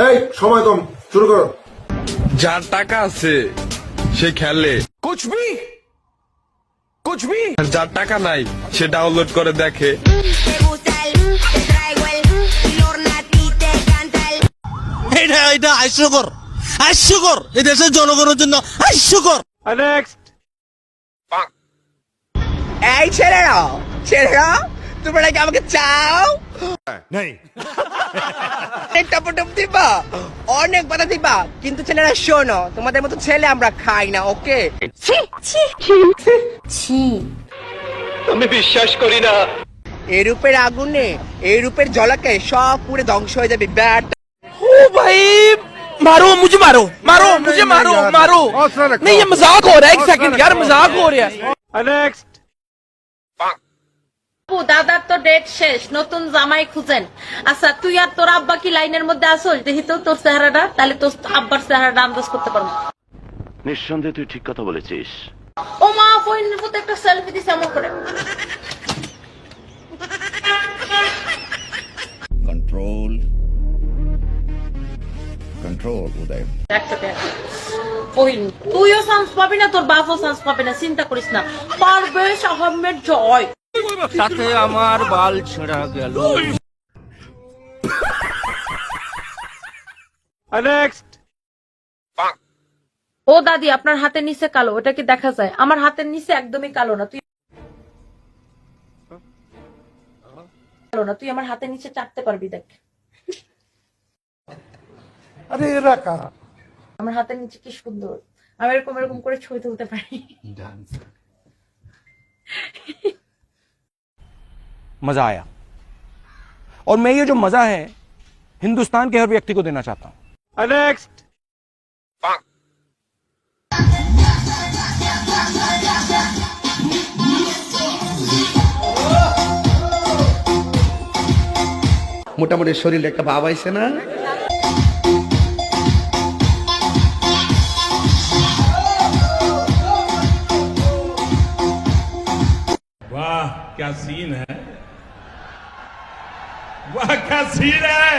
এই সময় কম, শুরু করো। যার টাকা আছে সে খেলে, कुछ भी আর যার টাকা নাই সে ডাউনলোড করে দেখে। Te gusta te traigo el Ornati te canta el এটা হাস্যকর এই দেশের জনগণের জন্য হাস্যকর। नेक्स्ट এই ছেলেরা তোমরা কি আমাকে চাও? नहीं অনেক টপটপ দিবা, অনেক কথা দিবা, কিন্তু ছেলেরা শোনো, তোমাদের মতো ছেলে আমরা খাই না, ওকে? আমি বিশ্বাস করি না। এই রূপের আগুনে, এই রূপের ঝলকে সব পুরো ধ্বংস হয়ে যাবে। ব্যাট ओ भाई मारो मुझे, मारो नहीं ये मजाक हो रहा है, एक सेकंड यार मजाक हो रहा है। नेक्स्ट আপু দাদার তো ডেট শেষ, নতুন জামাই খুঁজেন। আচ্ছা তুই আর তোর আব্বা কি লাইনের মধ্যে আসল? দেখি তো তোর চেহারাটা, তাহলে তোর আব্বার চেহারাটা আন্দাজ করতে পারবো। নিঃসন্দেহে তুই ঠিক কথা বলেছিস। ও মা, ফোনের মধ্যে একটা সেলফি দিছে এমন করে। कंट्रोल उदय। ওহিন, তুইও চান্স পাবি না, তোর বাপও চান্স পাবে না, চিন্তা করিস না। পারভেজ আহমেদ জয়। সাথে আমার বাল ছেঁড়া গেল। नेक्स्ट ও দাদি, আপনার হাতের নিচে কালো, ওটা কি দেখা যায়? আমার হাতের নিচে একদমই কালো না। তুই আমার হাতের নিচে চাটতে পারবি, দেখ। अरे रखा আমার হাতের নিচে কি সুন্দর, আমি এরকম এরকম করে ছবি তুলতে পারি। मजा आया और मैं ये जो मजा है हिंदुस्तान के हर व्यक्ति को देना चाहता हूं। नेक्स्ट মোটামুটি শরীরে একটা ভাব আইছে না? वाह क्या सीन है, वाह क्या सीन है।